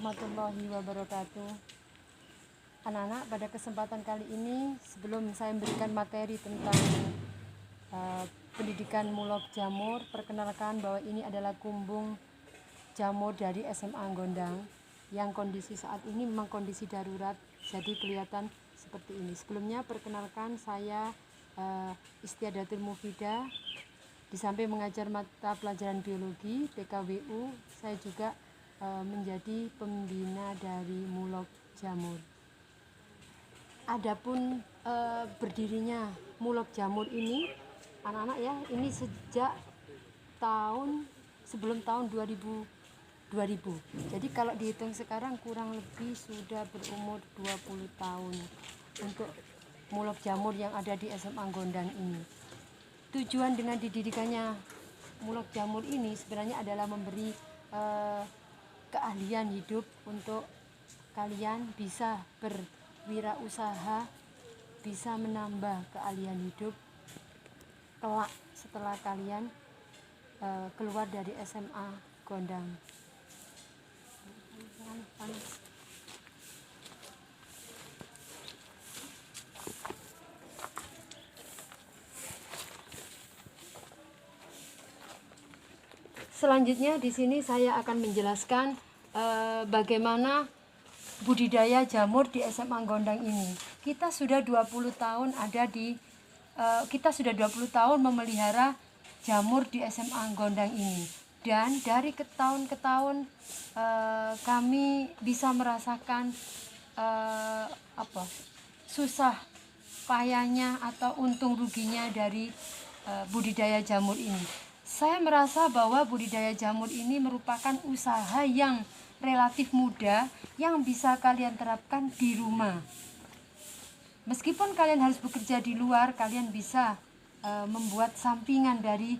warahmatullahi wabarakatuh. Anak-anak, pada kesempatan kali ini sebelum saya memberikan materi tentang pendidikan mulok jamur, perkenalkan bahwa ini adalah kumbung jamur dari SMA Gondang yang kondisi saat ini memang kondisi darurat, jadi kelihatan seperti ini. Sebelumnya perkenalkan, saya Istiadatul Mufidah. Di samping mengajar mata pelajaran biologi PKWU, saya juga menjadi pembina dari mulok jamur. Adapun berdirinya mulok jamur ini, anak-anak ya, ini sejak sebelum tahun 2000. Jadi kalau dihitung sekarang kurang lebih sudah berumur 20 tahun untuk mulok jamur yang ada di SMA Gondang ini. Tujuan dengan didirikannya mulok jamur ini sebenarnya adalah memberi keahlian hidup untuk kalian bisa berwirausaha, bisa menambah keahlian hidup kelak setelah kalian keluar dari SMA Gondang. Panas. Selanjutnya di sini saya akan menjelaskan bagaimana budidaya jamur di SMA Gondang ini. Kita sudah 20 tahun kita sudah 20 tahun memelihara jamur di SMA Gondang ini. Dan dari tahun ke tahun kami bisa merasakan susah payahnya atau untung ruginya dari budidaya jamur ini. Saya merasa bahwa budidaya jamur ini merupakan usaha yang relatif mudah yang bisa kalian terapkan di rumah. Meskipun kalian harus bekerja di luar, kalian bisa membuat sampingan dari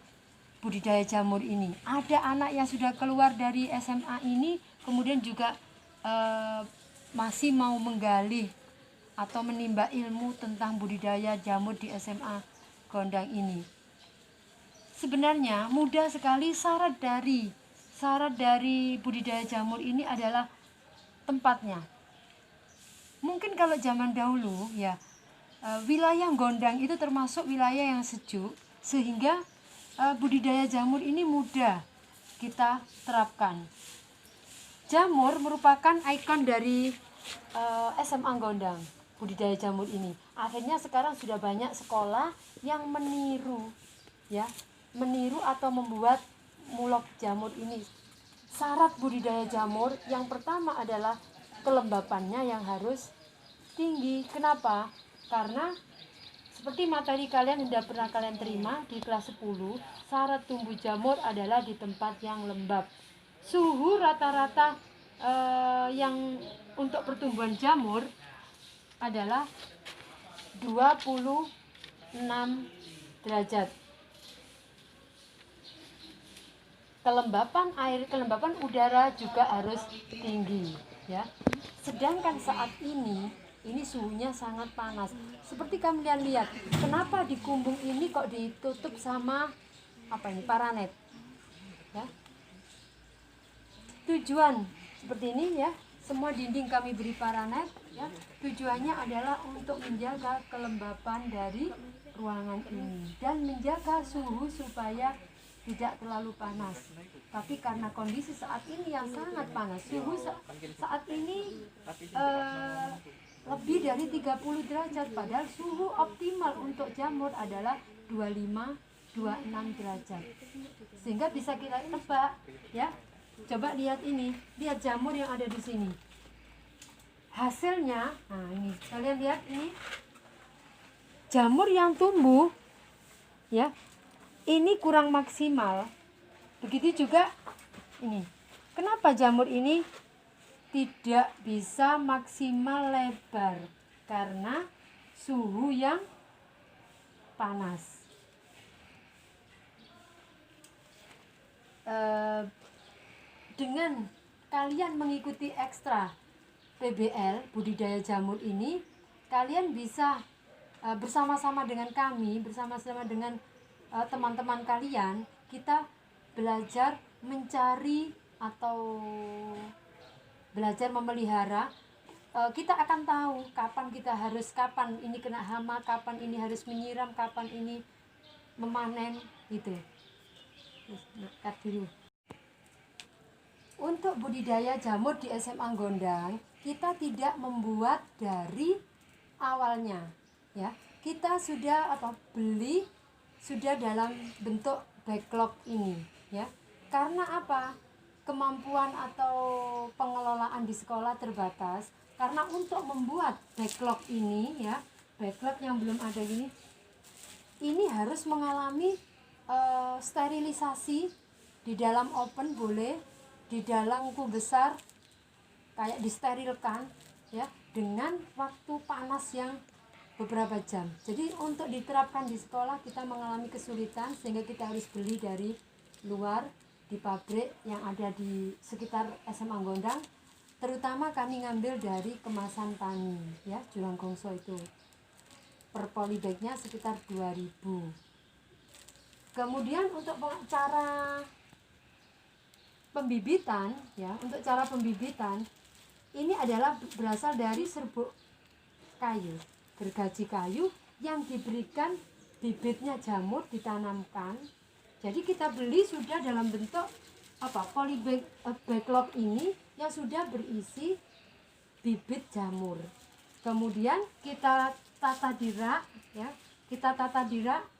budidaya jamur ini. Ada anak yang sudah keluar dari SMA ini, kemudian juga masih mau menggali atau menimba ilmu tentang budidaya jamur di SMA Gondang ini. Sebenarnya mudah sekali. Syarat dari budidaya jamur ini adalah tempatnya. Mungkin kalau zaman dahulu ya, wilayah Gondang itu termasuk wilayah yang sejuk, sehingga budidaya jamur ini mudah kita terapkan. Jamur merupakan ikon dari SMA Gondang, budidaya jamur ini. Akhirnya sekarang sudah banyak sekolah yang meniru atau membuat mulok jamur ini. Syarat budidaya jamur yang pertama adalah kelembapannya yang harus tinggi. Kenapa? Karena seperti materi kalian sudah pernah kalian terima di kelas 10, syarat tumbuh jamur adalah di tempat yang lembab. Suhu rata-rata yang untuk pertumbuhan jamur adalah 26 derajat. Kelembapan udara juga harus tinggi ya. Sedangkan saat ini suhunya sangat panas. Seperti kalian lihat, kenapa di kumbung ini kok ditutup sama paranet ya. Tujuan seperti ini ya, semua dinding kami beri paranet ya. Tujuannya adalah untuk menjaga kelembapan dari ruangan ini dan menjaga suhu supaya tidak terlalu panas. Tapi karena kondisi saat ini yang sangat panas, suhu saat ini lebih dari 30 derajat, padahal suhu optimal untuk jamur adalah 25-26 derajat. Sehingga bisa kita tebak ya. Coba lihat ini, lihat jamur yang ada di sini. Hasilnya, nah ini kalian lihat ini, jamur yang tumbuh ya, ini kurang maksimal. Begitu juga ini. Kenapa jamur ini tidak bisa maksimal lebar? Karena suhu yang panas. Dengan kalian mengikuti ekstra PBL budidaya jamur ini, kalian bisa bersama-sama dengan kami, bersama-sama dengan teman-teman kalian, kita belajar mencari atau belajar memelihara, kita akan tahu kapan ini kena hama, kapan ini harus menyiram, kapan ini memanen gitu. Cut dulu. Untuk budidaya jamur di SMA Gondang, kita tidak membuat dari awalnya, ya. Kita sudah beli sudah dalam bentuk backlog ini, ya. Karena apa? Kemampuan atau pengelolaan di sekolah terbatas. Karena untuk membuat backlog ini, ya, backlog yang belum ada ini harus mengalami sterilisasi di dalam oven boleh, di dalam kub besar kayak disterilkan, ya, dengan waktu panas yang beberapa jam. Jadi untuk diterapkan di sekolah kita mengalami kesulitan sehingga kita harus beli dari luar di pabrik yang ada di sekitar SMA Gondang. Terutama kami ngambil dari kemasan tani, ya, Julang Gongso itu. Per polybagnya sekitar 2000. Kemudian untuk cara pembibitan, ya, untuk cara pembibitan ini adalah berasal dari serbuk kayu, gergaji kayu yang diberikan bibitnya jamur ditanamkan. Jadi kita beli sudah dalam bentuk polybag backlog ini yang sudah berisi bibit jamur. Kemudian kita tata di rak, ya. Kita tata di rak.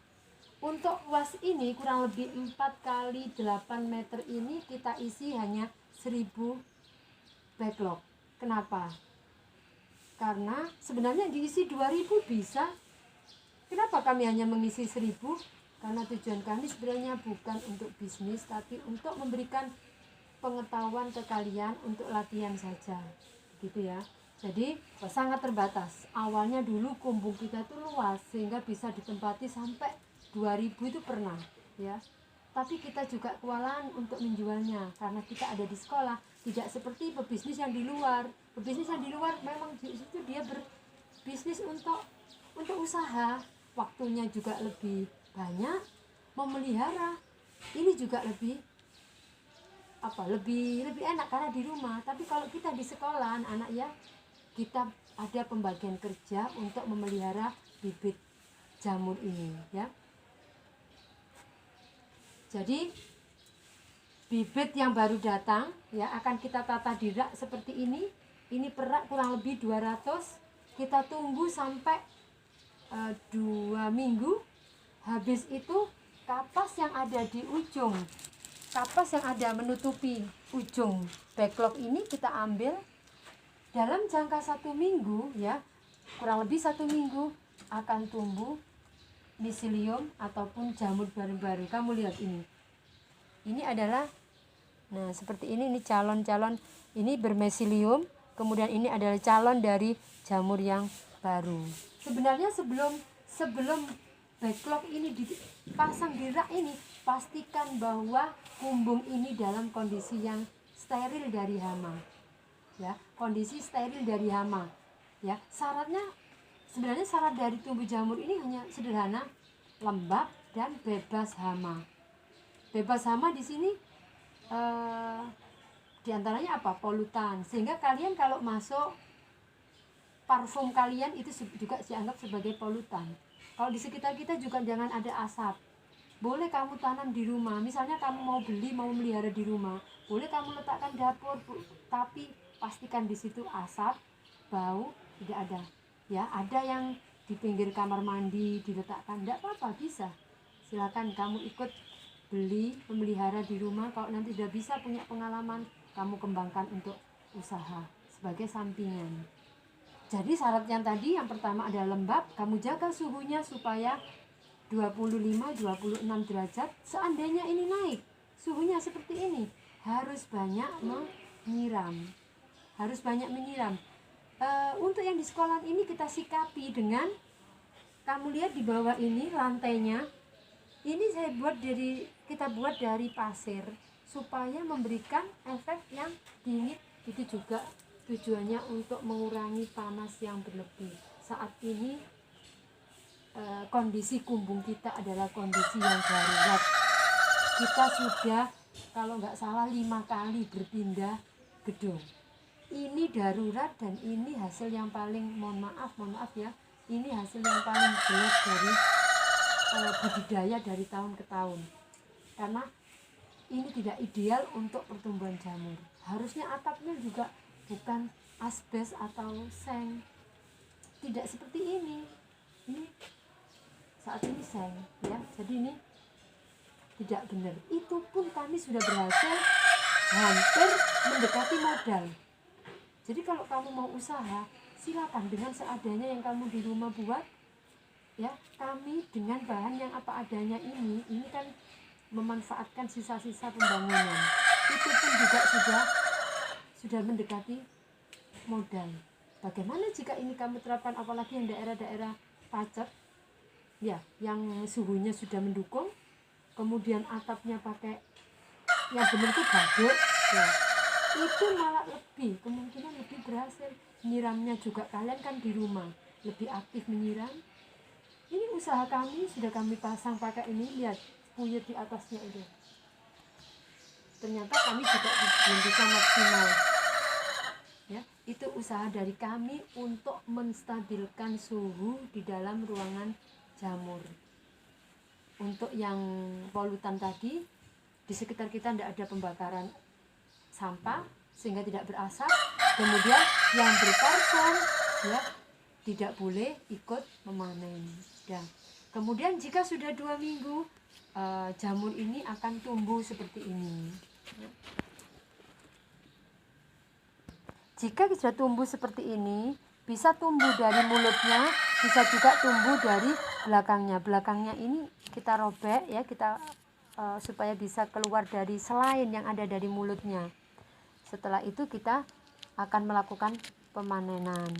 Untuk luas ini kurang lebih 4 kali 8 meter ini kita isi hanya 1000 backlog. Kenapa? Karena sebenarnya diisi 2000 bisa. Kenapa kami hanya mengisi 1000? Karena tujuan kami sebenarnya bukan untuk bisnis, tapi untuk memberikan pengetahuan ke kalian untuk latihan saja, gitu ya. Jadi sangat terbatas. Awalnya dulu kumbung kita itu luas sehingga bisa ditempati sampai 2000 itu pernah, ya. Tapi kita juga kewalahan untuk menjualnya karena kita ada di sekolah, tidak seperti pebisnis yang di luar. Pebisnis yang di luar memang di situ dia berbisnis untuk usaha, waktunya juga lebih banyak, memelihara ini juga lebih enak karena di rumah. Tapi kalau kita di sekolah anak ya, kita ada pembagian kerja untuk memelihara bibit jamur ini, ya. Jadi bibit yang baru datang, ya, akan kita tata di rak seperti ini. Ini per rak kurang lebih 200. Kita tunggu sampai 2 minggu. Habis itu kapas yang ada di ujung, kapas yang ada menutupi ujung backlog ini kita ambil. Dalam jangka 1 minggu, ya, kurang lebih 1 minggu akan tumbuh miselium ataupun jamur baru-baru. Kamu lihat ini. Ini adalah, nah seperti ini calon-calon, ini bermesilium. Kemudian ini adalah calon dari jamur yang baru. Sebenarnya sebelum backlog ini dipasang di rak ini, pastikan bahwa kumbung ini dalam kondisi yang steril dari hama, ya, kondisi steril dari hama, ya. Sebenarnya syarat dari tumbuh jamur ini hanya sederhana, lembab dan bebas hama. Bebas hama di sini diantaranya apa? Polutan. Sehingga kalian kalau masuk, parfum kalian itu juga dianggap sebagai polutan. Kalau di sekitar kita juga jangan ada asap. Boleh kamu tanam di rumah. Misalnya kamu mau beli, mau melihara di rumah, boleh kamu letakkan dapur, tapi pastikan di situ asap, bau tidak ada. Ya, ada yang di pinggir kamar mandi diletakkan, tidak apa-apa, bisa. Silakan kamu ikut beli, memelihara di rumah. Kalau nanti sudah bisa punya pengalaman, kamu kembangkan untuk usaha sebagai sampingan. Jadi syarat yang tadi, yang pertama adalah lembab. Kamu jaga suhunya supaya 25-26 derajat. Seandainya ini naik suhunya seperti ini, harus banyak menyiram. Untuk yang di sekolah ini kita sikapi dengan, kamu lihat di bawah ini lantainya, ini kita buat dari pasir supaya memberikan efek yang dingin. Itu juga tujuannya untuk mengurangi panas yang berlebih. Saat ini kondisi kumbung kita adalah kondisi yang darurat. Kita sudah, kalau nggak salah, 5 kali berpindah gedung. ini darurat dan ini hasil yang paling, mohon maaf ya, ini hasil yang paling jelek dari budidaya dari tahun ke tahun, karena ini tidak ideal untuk pertumbuhan jamur. Harusnya atapnya juga bukan asbes atau seng, tidak seperti ini saat ini seng ya, jadi ini tidak benar. Itu pun kami sudah berhasil hampir mendekati modal. Jadi kalau kamu mau usaha, silakan dengan seadanya yang kamu di rumah buat ya. Kami dengan bahan yang apa adanya ini kan memanfaatkan sisa-sisa pembangunan, itu pun juga sudah mendekati modal. Bagaimana jika ini kamu terapkan, apalagi yang daerah-daerah pacet ya, yang suhunya sudah mendukung, kemudian atapnya pakai yang benar itu baduk ya, itu malah kemungkinan lebih berhasil. Nyiramnya juga kalian kan di rumah lebih aktif menyiram. Ini usaha kami sudah kami pasang pakai ini, lihat puyut di atasnya itu. Ternyata kami juga belum bisa maksimal ya. Itu usaha dari kami untuk menstabilkan suhu di dalam ruangan jamur. Untuk yang polutan tadi, di sekitar kita tidak ada pembakaran sampah sehingga tidak berasap. Kemudian yang berparfum ya tidak boleh ikut memanen. Dan kemudian jika sudah 2 minggu, jamur ini akan tumbuh seperti ini. Jika sudah tumbuh seperti ini, bisa tumbuh dari mulutnya, bisa juga tumbuh dari belakangnya. Belakangnya ini kita robek ya, kita supaya bisa keluar dari selain yang ada dari mulutnya. Setelah itu kita akan melakukan pemanenan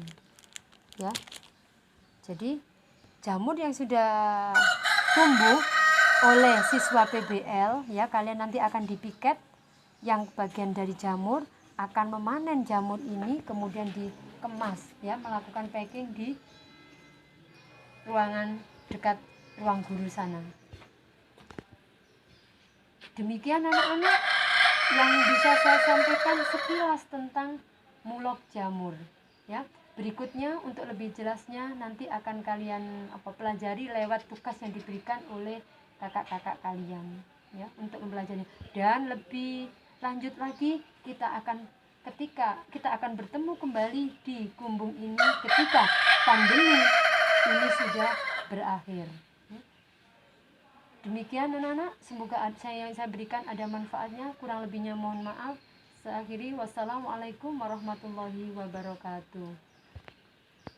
ya. Jadi jamur yang sudah tumbuh oleh siswa PBL ya, kalian nanti akan dipiket, yang bagian dari jamur akan memanen jamur ini, kemudian dikemas ya, melakukan packing di ruangan dekat ruang guru sana. Demikian anak-anak yang bisa saya sampaikan sekilas tentang mulok jamur ya. Berikutnya untuk lebih jelasnya nanti akan kalian pelajari lewat tugas yang diberikan oleh kakak-kakak kalian ya, untuk mempelajari. Dan lebih lanjut lagi ketika kita akan bertemu kembali di Kumbung ini ketika pandemi ini sudah berakhir. Demikian anak-anak, semoga yang saya berikan ada manfaatnya, kurang lebihnya mohon maaf. Saya akhiri, wassalamualaikum warahmatullahi wabarakatuh.